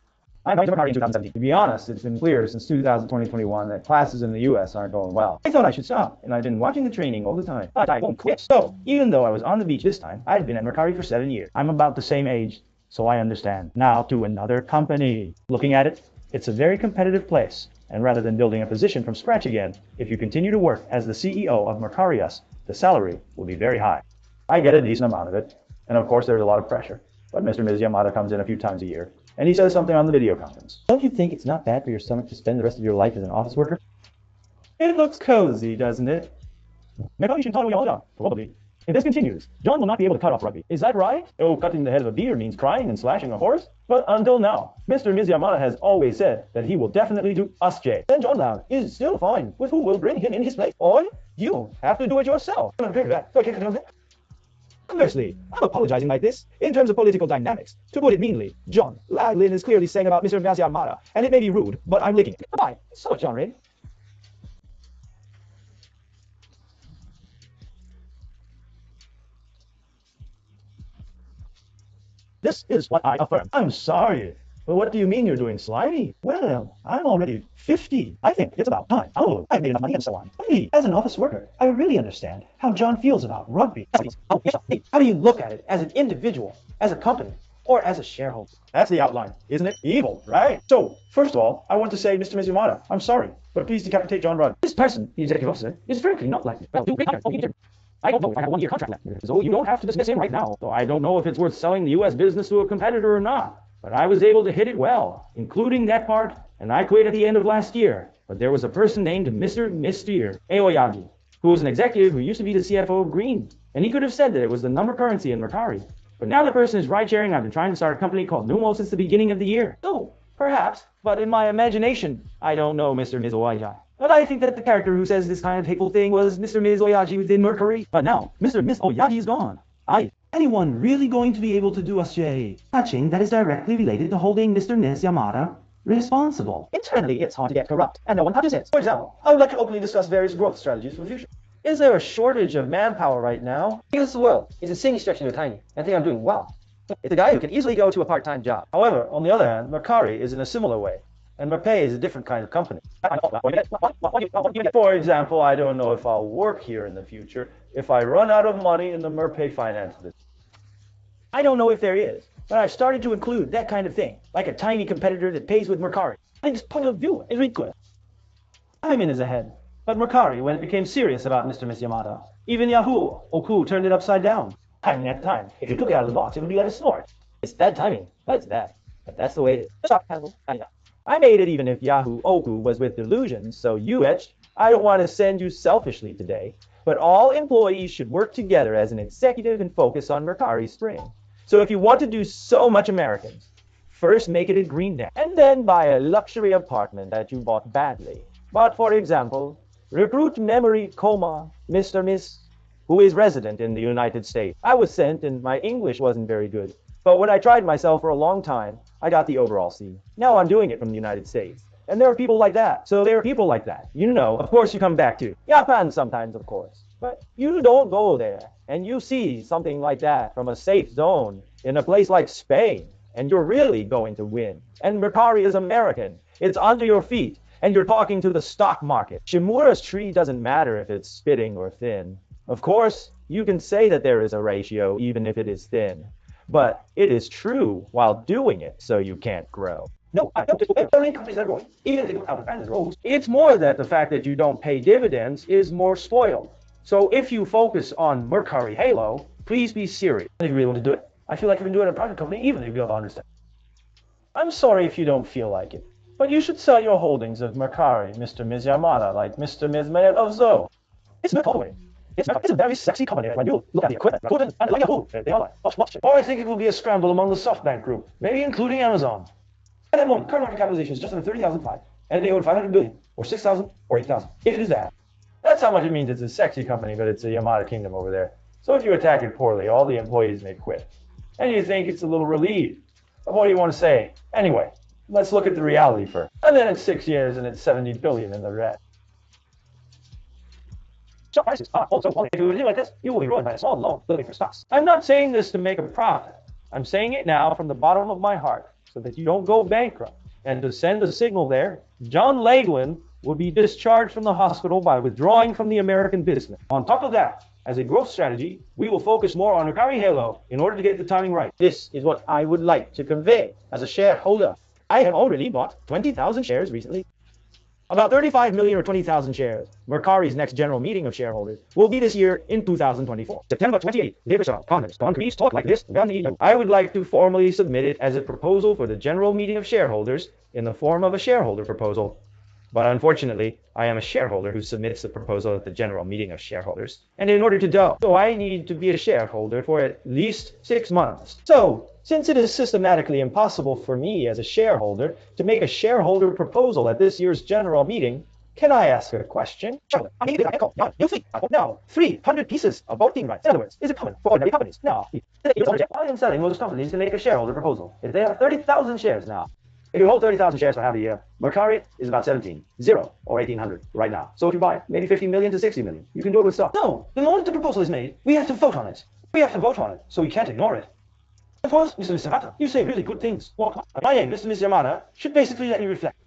I joined Mercari in 2017. To be honest, it's been clear since 2021 that classes in the US aren't going well. I thought I should stop, and I've been watching the training all the time, but I won't quit. So, even though I was on the beach this time, I'd been at Mercari for 7 years. I'm about the same age, so I understand. Now to another company. Looking at it, it's a very competitive place. And rather than building a position from scratch again, if you continue to work as the CEO of Mercari US, the salary will be very high. I get a decent amount of it, and of course there's a lot of pressure. But Mr. Ms. Yamada comes in a few times a year, and he says something on the video conference. Don't you think it's not bad for your stomach to spend the rest of your life as an office worker? It looks cozy, doesn't it? Maybe Shintaro Yamada, probably. If this continues, John will not be able to cut off rugby. Is that right? Oh, cutting the head of a deer means crying and slashing a horse? But until now, Mr. and Ms. Yamada has always said that he will definitely do us J. Then John Loud is still fine with who will bring him in his place. Or you have to do it yourself. Conversely, I'm apologizing like this. In terms of political dynamics, to put it meanly, John Laglin is clearly saying about Mr. and Ms. Yamada, and it may be rude, but I'm licking it. Goodbye. So, John Reid. This is what I affirm. I'm sorry. But what do you mean you're doing slimy? Well, I'm already 50. I think it's about time. Oh, I've made enough money and so on. Hey, as an office worker, I really understand how John feels about rugby. How do you look at it as an individual, as a company, or as a shareholder? That's the outline, isn't it? Evil, right? So, first of all, I want to say, Mr. Mizumata, I'm sorry, but please decapitate John Rudd. This person, the executive officer, is frankly not like me. Well, I don't know if I have a 1-year contract left, so you don't have to dismiss him right now. So I don't know if it's worth selling the U.S. business to a competitor or not. But I was able to hit it well, including that part, and I quit at the end of last year. But there was a person named Mr. Aoyagi, who was an executive who used to be the CFO of Green. And he could have said that it was the number currency in Mercari. But now the person is ride-sharing. I've been trying to start a company called Numo since the beginning of the year. Oh, perhaps. But in my imagination, I don't know Mr. Aoyagi. But I think that the character who says this kind of hateful thing was Mr. Aoyagi within Mercari. But now, Mr. Aoyagi is gone. Anyone really going to be able to do us touching that is directly related to holding Mr. Ms. Yamada responsible? Internally, it's hard to get corrupt, and no one touches it. For example, I would like to openly discuss various growth strategies for the future. Is there a shortage of manpower right now? Because the world is insanely stretched into tiny, and I think I'm doing well. It's a guy who can easily go to a part-time job. However, on the other hand, Mercari is in a similar way, and Merpay is a different kind of company. For example, I don't know if I'll work here in the future if I run out of money in the Merpay finance business. I don't know if there is, but I've started to include that kind of thing, like a tiny competitor that pays with Mercari. I think this point of view is really good. I'm in as a head, but Mercari, when it became serious about Mr. Ms. Yamada, even Yahoo, Oku turned it upside down. Timing at the time. If you took it out of the box, it would be like a snort. It's bad timing, but it's bad. But that's the way it is. I made it even if Yahoo Oku was with delusions, so I don't want to send you selfishly today, but all employees should work together as an executive and focus on Mercari Spring. So if you want to do so much Americans, first make it in Greendale, and then buy a luxury apartment that you bought badly. But for example, recruit memory coma Mr. Miss, who is resident in the United States. I was sent and my English wasn't very good, but when I tried myself for a long time, I got the overall C. Now I'm doing it from the United States. And there are people like that. So there are people like that. You know, of course you come back to Japan sometimes, of course. But you don't go there and you see something like that from a safe zone in a place like Spain, and you're really going to win. And Mercari is American. It's under your feet, and you're talking to the stock market. Shimura's tree doesn't matter if it's spitting or thin. Of course, you can say that there is a ratio even if it is thin. But it is true while doing it, so you can't grow. No, I don't. There are companies that are growing, even if they don't have the roles. It's more that the fact that you don't pay dividends is more spoiled. So if you focus on Mercari Halo, please be serious. If you really want to do it, I feel like you've been doing it in a private company, even if you don't understand. I'm sorry if you don't feel like it, but you should sell your holdings of Mercari, Mr. Ms. Yamada, like Mr. Ms. Manet of Zo. It's Mercari. It's a very sexy company when you look at the equipment. And like Yahoo, they are like, or I think it will be a scramble among the SoftBank group, maybe including Amazon. At that moment, current market capitalization is just under 30,005, and they own 500 billion, or 6,000, or 8,000. If it is that. That's how much it means it's a sexy company, but it's a Yamada kingdom over there. So if you attack it poorly, all the employees may quit. And you think it's a little relieved. But what do you want to say? Anyway, let's look at the reality first. And then it's 6 years and it's 70 billion in the red. Stock prices are also falling. If you do like this, you will be ruined by a small loan looking for stocks. I'm not saying this to make a profit. I'm saying it now from the bottom of my heart so that you don't go bankrupt. And to send a signal there, John Laglin will be discharged from the hospital by withdrawing from the American business. On top of that, as a growth strategy, we will focus more on Mercari Halo in order to get the timing right. This is what I would like to convey as a shareholder. I have already bought 20,000 shares recently. About 35 million or 20,000 shares. Mercari's next general meeting of shareholders will be this year in 2024. September 28th. Please talk like this. I would like to formally submit it as a proposal for the general meeting of shareholders in the form of a shareholder proposal. But unfortunately, I am a shareholder who submits the proposal at the general meeting of shareholders. And in order to do so, I need to be a shareholder for at least 6 months. So, since it is systematically impossible for me as a shareholder to make a shareholder proposal at this year's general meeting, can I ask a question? Now, 300 pieces of voting rights. In other words, is it common for ordinary companies? Now, I am telling most companies to make a shareholder proposal. If they have 30,000 shares now, if you hold 30,000 shares for half a year, Mercari is about 17, 0, or 1,800 right now. So if you buy maybe 50 million to 60 million, you can do it with stock. No, the moment the proposal is made, we have to vote on it. We have to vote on it, so we can't ignore it. Of course, Mr. Yamada, you say really good things. Well, my aim, Mr. Yamada, should basically let you reflect.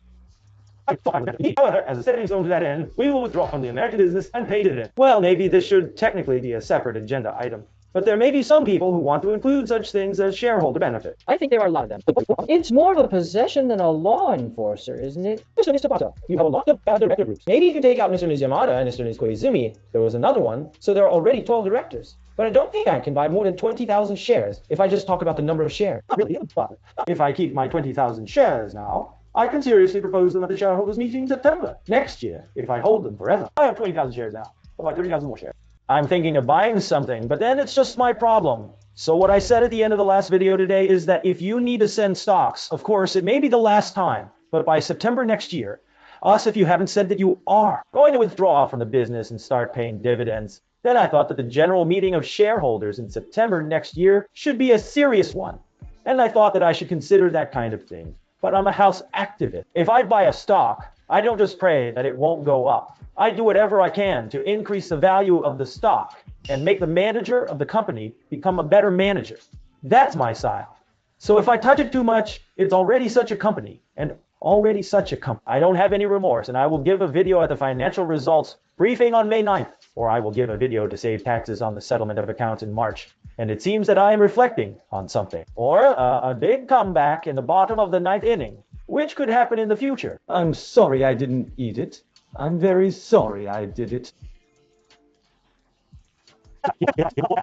However, as a stepping stone to that end, we will withdraw from the American business and pay dividend. Well, maybe this should technically be a separate agenda item. But there may be some people who want to include such things as shareholder benefit. I think there are a lot of them. It's more of a possession than a law enforcer, isn't it? Mr. Tabata, you have a lot of bad director groups. Maybe you can take out Mr. Yamada and Mr. Koizumi. There was another one, so there are already 12 directors. But I don't think I can buy more than 20,000 shares if I just talk about the number of shares. Not really, but if I keep my 20,000 shares now, I can seriously propose them at the shareholders meeting in September next year if I hold them forever. I have 20,000 shares now. I'll buy 30,000 more shares. I'm thinking of buying something, but then it's just my problem. So what I said at the end of the last video today is that if you need to send stocks, of course, it may be the last time, but by September next year, if you haven't said that you are going to withdraw from the business and start paying dividends, then I thought that the general meeting of shareholders in September next year should be a serious one. And I thought that I should consider that kind of thing. But I'm a house activist. If I buy a stock, I don't just pray that it won't go up. I do whatever I can to increase the value of the stock and make the manager of the company become a better manager. That's my style. So if I touch it too much, it's already such a company, and already such a company. I don't have any remorse, and I will give a video at the financial results briefing on May 9th, or I will give a video to save taxes on the settlement of accounts in March. And it seems that I am reflecting on something, or a big comeback in the bottom of the 9th inning, which could happen in the future. I'm sorry I didn't eat it. I'm very sorry I did it.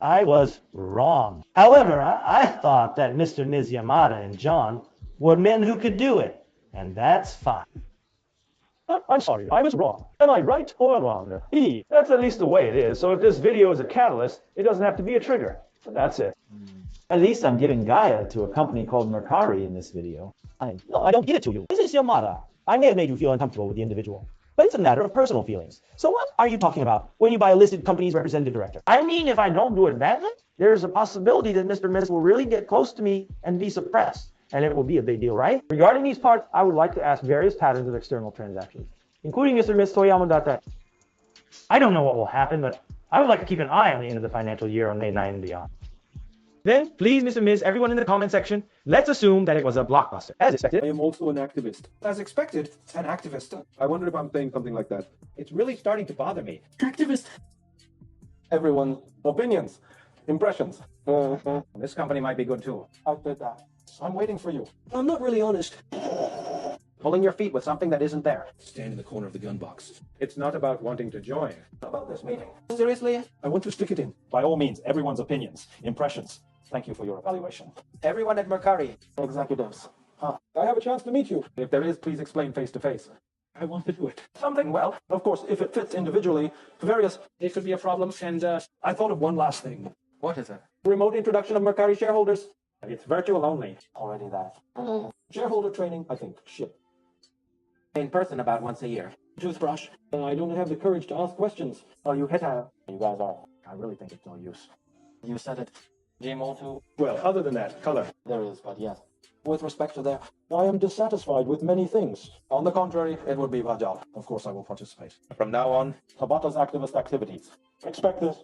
I was wrong. However, I thought that Mr. Yamada and John were men who could do it, and that's fine. I'm sorry, I was wrong. Am I right or wrong? That's at least the way it is, so if this video is a catalyst, it doesn't have to be a trigger. That's it. At least I'm giving Gaia to a company called Mercari in this video. No, I don't give it to you. This is Yamada. I may have made you feel uncomfortable with the individual, but it's a matter of personal feelings. So what are you talking about when you buy a listed company's representative director? I mean, if I don't do it badly, there's a possibility that Mr. Miss will really get close to me and be suppressed, and it will be a big deal, right? Regarding these parts, I would like to ask various patterns of external transactions, including Mr. Miss Toyama. I don't know what will happen, but I would like to keep an eye on the end of the financial year on May 9 and beyond. Then, please, Mr. Miz, everyone in the comment section, let's assume that it was a blockbuster, as expected. I am also an activist. As expected, an activist. I wonder if I'm saying something like that. It's really starting to bother me. Activist. Everyone, opinions, impressions. This company might be good too. I'm waiting for you. I'm not really honest. Pulling your feet with something that isn't there. Stand in the corner of the gun box. It's not about wanting to join. About this meeting. Seriously? I want to stick it in. By all means, everyone's opinions, impressions. Thank you for your evaluation. Everyone at Mercari. Executives. I have a chance to meet you. If there is, please explain face to face. I want to do it. Something, well, of course, if it fits individually, various... It could be a problem, and I thought of one last thing. What is it? Remote introduction of Mercari shareholders. It's virtual only. Already that. Shareholder training, I think. Shit. In person about once a year. Toothbrush. I don't have the courage to ask questions. Oh, you hit a... You guys are. I really think it's no use. You said it. Gmo2. Well, other than that, color. There is, but yes. With respect to that, I am dissatisfied with many things. On the contrary, it would be my job. Of course, I will participate. From now on, Tabata's activist activities. Expect this.